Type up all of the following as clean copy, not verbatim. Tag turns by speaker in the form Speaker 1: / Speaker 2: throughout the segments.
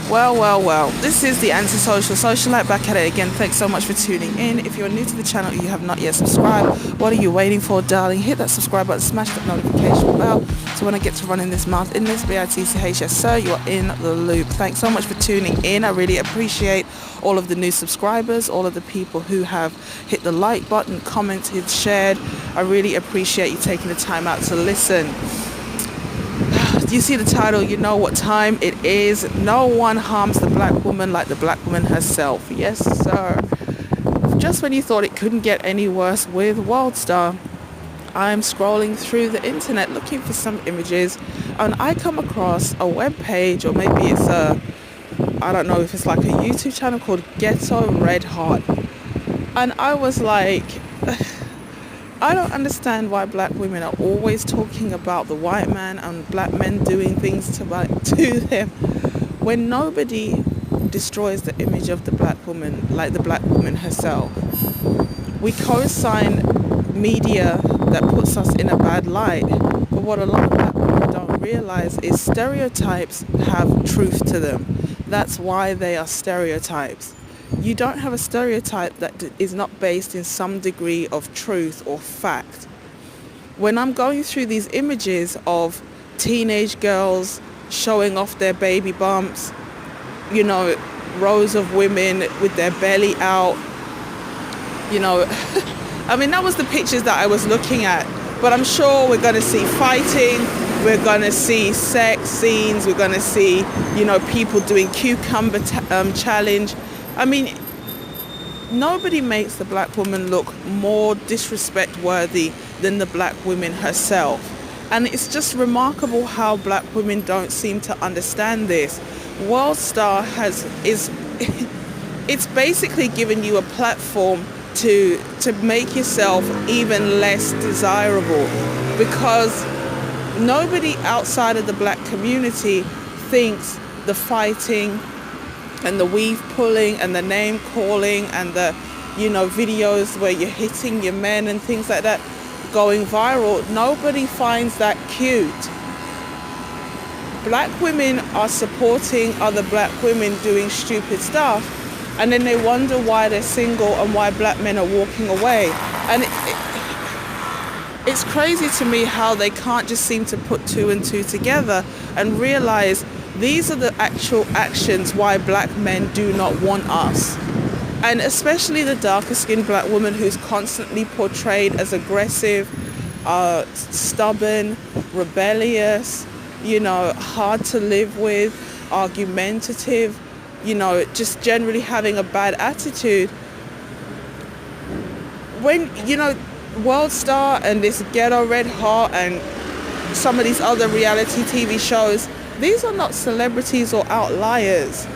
Speaker 1: Well, this is the antisocial socialite back at it again. Thanks so much for tuning in. If you're new to the channel and you have not yet subscribed, what are you waiting for, darling? Hit that subscribe button, smash that notification bell, so when I get to running this month in this BITCH, yes sir, you are in the loop. Thanks so much for tuning in. I really appreciate all of the new subscribers, all of the people who have hit the like button, commented, shared. I really appreciate you taking the time out to listen. Do you see the title? You know what time it is. No one harms the black woman like the black woman herself. Yes, sir. Just when you thought it couldn't get any worse with worldstar, I'm scrolling through the internet looking for some images, and I come across a web page, or maybe it's I don't know if it's like a YouTube channel called Ghetto Redhot. And I was like, I don't understand why black women are always talking about the white man and black men doing things to them when nobody destroys the image of the black woman like the black woman herself. We co-sign media that puts us in a bad light, but what a lot of black women don't realize is stereotypes have truth to them. That's why they are stereotypes. You don't have a stereotype that is not based in some degree of truth or fact. When I'm going through these images of teenage girls showing off their baby bumps, you know, rows of women with their belly out, you know, I mean, that was the pictures that I was looking at. But I'm sure we're going to see fighting, we're going to see sex scenes, we're going to see, you know, people doing cucumber challenge. I mean, nobody makes the black woman look more disrespect worthy than the black woman herself. And it's just remarkable how black women don't seem to understand this. Worldstar it's basically given you a platform to make yourself even less desirable, because nobody outside of the black community thinks the fighting and the weave pulling and the name calling and the, you know, videos where you're hitting your men and things like that going viral, nobody finds that cute. Black women are supporting other black women doing stupid stuff, and then they wonder why they're single and why black men are walking away. And it's crazy to me how they can't just seem to put two and two together and realize these are the actual actions why black men do not want us. And especially the darker skinned black woman who's constantly portrayed as aggressive, stubborn, rebellious, you know, hard to live with, argumentative, you know, just generally having a bad attitude. When, you know, worldstar and this Ghetto Redhot and some of these other reality TV shows, these are not celebrities or outliers.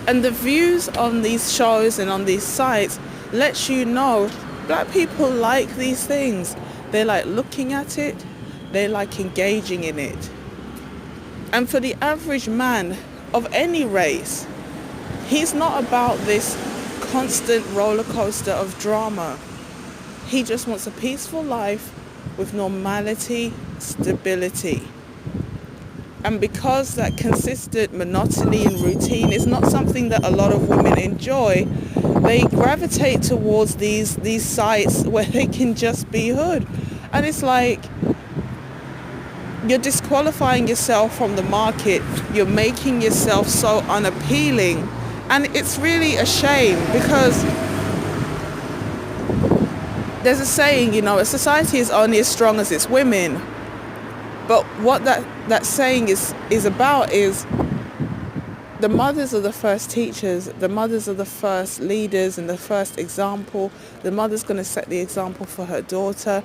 Speaker 1: And the views on these shows and on these sites lets you know black people like these things. They like looking at it, they like engaging in it. And for the average man of any race, he's not about this constant roller coaster of drama. He just wants a peaceful life with normality, stability. And because that consistent monotony and routine is not something that a lot of women enjoy, they gravitate towards these sites where they can just be hood. And it's like, you're disqualifying yourself from the market. You're making yourself so unappealing. And it's really a shame, because there's a saying, you know, a society is only as strong as its women. But what that saying is about is the mothers are the first teachers, the mothers are the first leaders and the first example. The mother's going to set the example for her daughter.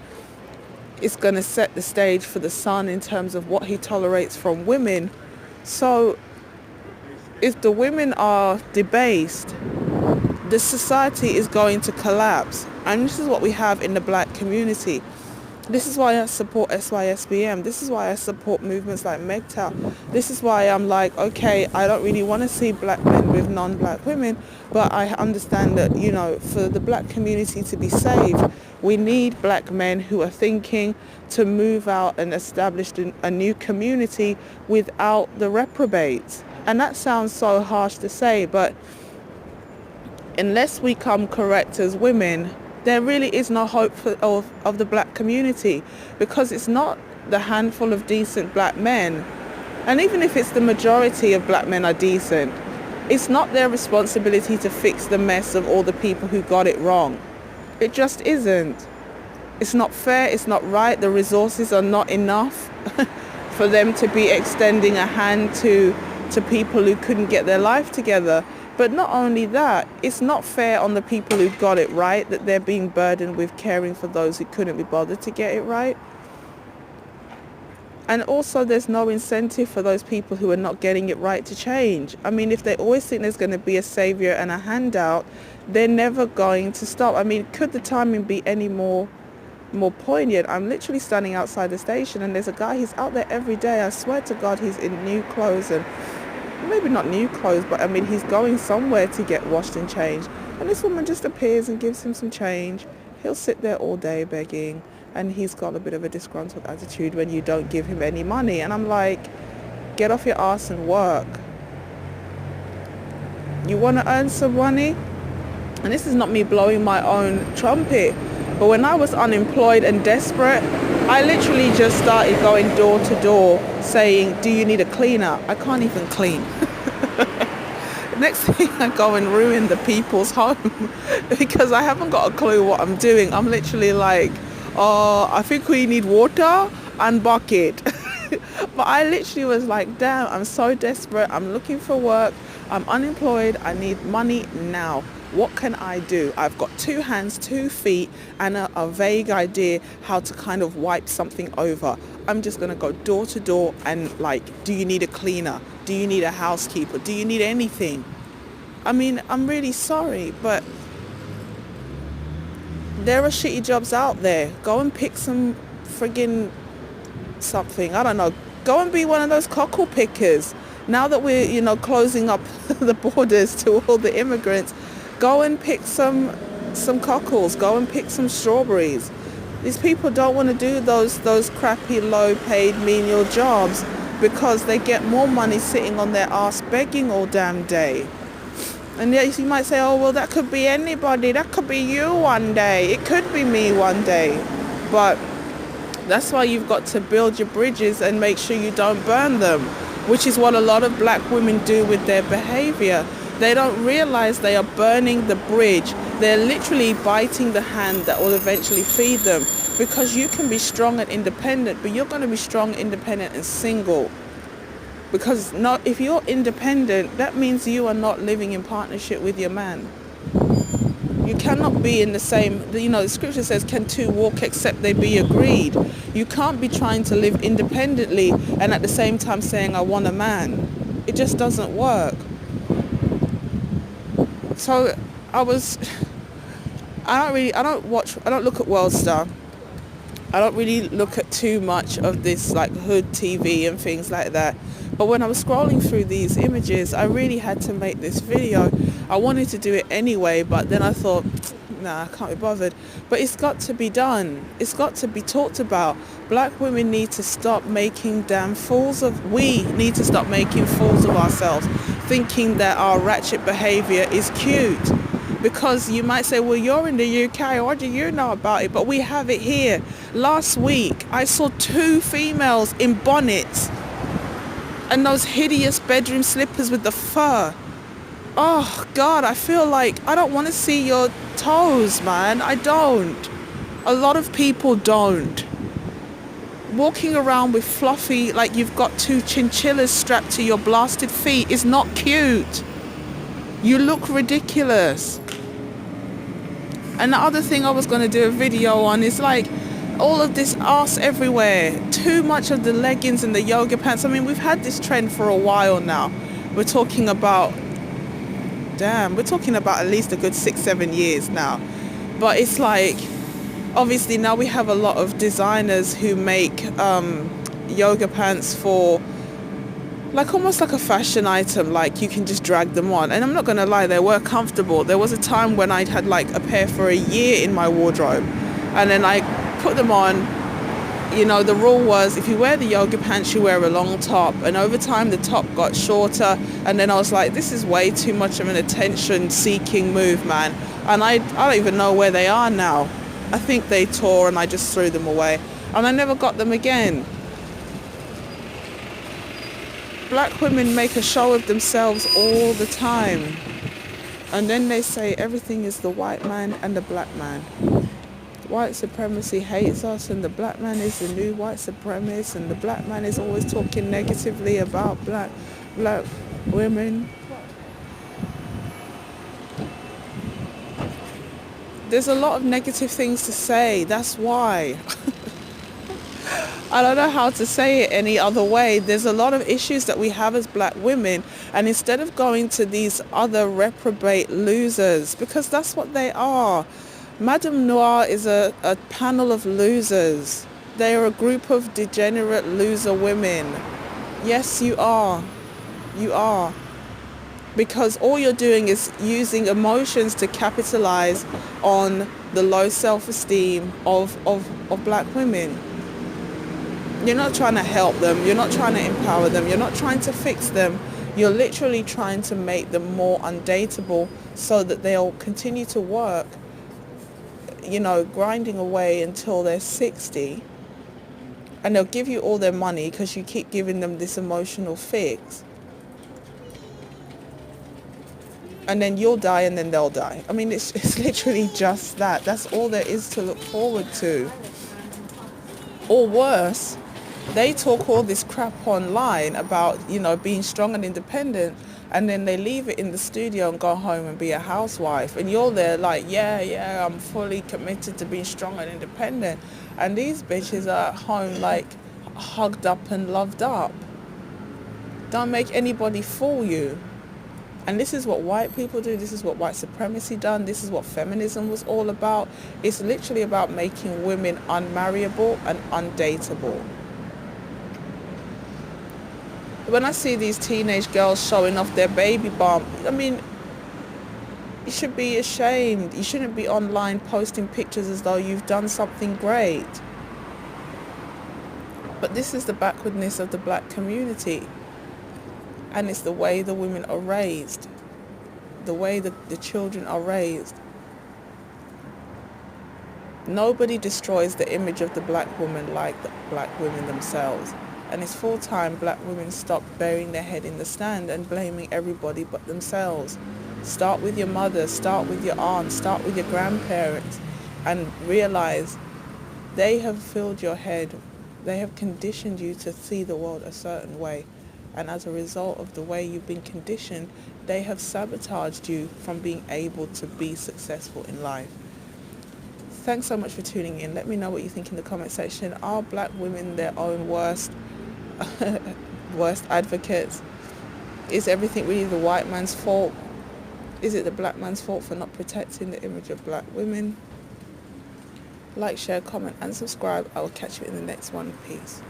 Speaker 1: It's going to set the stage for the son in terms of what he tolerates from women. So if the women are debased, the society is going to collapse. And this is what we have in the black community. This is why I support SYSBM. This is why I support movements like MGTOW. This is why I'm like, okay, I don't really want to see black men with non-black women, but I understand that, you know, for the black community to be saved, we need black men who are thinking to move out and establish a new community without the reprobates. And that sounds so harsh to say, but unless we come correct as women, there really is no hope of the black community, because it's not the handful of decent black men. And even if it's the majority of black men are decent, it's not their responsibility to fix the mess of all the people who got it wrong. It just isn't. It's not fair, it's not right. The resources are not enough for them to be extending a hand to people who couldn't get their life together. But not only that, it's not fair on the people who got it right that they're being burdened with caring for those who couldn't be bothered to get it right. And also there's no incentive for those people who are not getting it right to change. I mean, if they always think there's going to be a savior and a handout, they're never going to stop. I mean, could the timing be any more poignant? I'm literally standing outside the station and there's a guy, he's out there every day. I swear to God, he's in new clothes, and maybe not new clothes, but I mean, he's going somewhere to get washed and changed. And this woman just appears and gives him some change. He'll sit there all day begging, and he's got a bit of a disgruntled attitude when you don't give him any money. And I'm like, get off your ass and work. You want to earn some money? And this is not me blowing my own trumpet, but when I was unemployed and desperate, I literally just started going door to door saying, do you need a cleaner? I can't even clean. Next thing, I go and ruin the people's home because I haven't got a clue what I'm doing. I'm literally like, oh, I think we need water and bucket. But I literally was like, damn, I'm so desperate. I'm looking for work. I'm unemployed. I need money now. What can I do? I've got 2 hands, 2 feet, and a vague idea how to kind of wipe something over. I'm just going to go door to door and like, do you need a cleaner? Do you need a housekeeper? Do you need anything? I mean, I'm really sorry, but there are shitty jobs out there. Go and pick some friggin' something. I don't know. Go and be one of those cockle pickers. Now that we're, closing up the borders to all the immigrants, go and pick some cockles. Go and pick some strawberries. These people don't want to do those crappy, low-paid, menial jobs because they get more money sitting on their ass begging all damn day. And yes, you might say, oh, well, that could be anybody. That could be you one day. It could be me one day. But that's why you've got to build your bridges and make sure you don't burn them, which is what a lot of black women do with their behavior. They don't realize they are burning the bridge. They're literally biting the hand that will eventually feed them, because you can be strong and independent, but you're going to be strong, independent, and single. Because if you're independent, that means you are not living in partnership with your man. You cannot be in the same, the scripture says, can 2 walk except they be agreed? You can't be trying to live independently and at the same time saying, I want a man. It just doesn't work. So I don't look at Worldstar. I don't really look at too much of this like hood TV and things like that. But when I was scrolling through these images, I really had to make this video. I wanted to do it anyway, but then I thought, nah, I can't be bothered. But it's got to be done. It's got to be talked about. Black women need to stop making we need to stop making fools of ourselves, thinking that our ratchet behavior is cute. Because you might say, well, you're in the UK, what do you know about it? But we have it here. Last week, I saw 2 females in bonnets and those hideous bedroom slippers with the fur. Oh, God, I feel like I don't want to see your toes, man. I don't. A lot of people don't. Walking around with fluffy, like you've got 2 chinchillas strapped to your blasted feet is not cute. You look ridiculous. And the other thing I was going to do a video on is like all of this ass everywhere. Too much of the leggings and the yoga pants. I mean, we've had this trend for a while now. We're talking about at least a good 6-7 years now. But it's like, obviously now we have a lot of designers who make yoga pants for like almost like a fashion item, like you can just drag them on. And I'm not going to lie, they were comfortable. There was a time when I'd had like a pair for a year in my wardrobe, and then I put them on You know, the rule was if you wear the yoga pants, you wear a long top. And over time, the top got shorter. And then I was like, this is way too much of an attention-seeking move, man. And I don't even know where they are now. I think they tore and I just threw them away. And I never got them again. Black women make a show of themselves all the time. And then they say everything is the white man and the black man. White supremacy hates us and the black man is the new white supremacist and the black man is always talking negatively about black women. There's a lot of negative things to say, that's why. I don't know how to say it any other way. There's a lot of issues that we have as black women, and instead of going to these other reprobate losers, because that's what they are. Madame Noir is a panel of losers. They are a group of degenerate loser women. Yes, you are. You are. Because all you're doing is using emotions to capitalize on the low self-esteem of black women. You're not trying to help them. You're not trying to empower them. You're not trying to fix them. You're literally trying to make them more undateable so that they'll continue to work, you know, grinding away until they're 60, and they'll give you all their money because you keep giving them this emotional fix, and then you'll die and then they'll die. I mean, it's literally just that. That's all there is to look forward to. Or worse, they talk all this crap online about, you know, being strong and independent, and then they leave it in the studio and go home and be a housewife. And you're there like, yeah, I'm fully committed to being strong and independent. And these bitches are at home like hugged up and loved up. Don't make anybody fool you. And this is what white people do. This is what white supremacy done. This is what feminism was all about. It's literally about making women unmarriable and undateable. When I see these teenage girls showing off their baby bump, I mean, you should be ashamed. You shouldn't be online posting pictures as though you've done something great. But this is the backwardness of the black community. And it's the way the women are raised, the way the children are raised. Nobody destroys the image of the black woman like the black women themselves. And it's full time black women stop burying their head in the sand and blaming everybody but themselves. Start with your mother, start with your aunt, start with your grandparents, and realize they have filled your head. They have conditioned you to see the world a certain way. And as a result of the way you've been conditioned, they have sabotaged you from being able to be successful in life. Thanks so much for tuning in. Let me know what you think in the comment section. Are black women their own worst advocates? Is everything really the white man's fault? Is it the black man's fault for not protecting the image of black women? Like, share, comment and subscribe. I will catch you in the next one. Peace.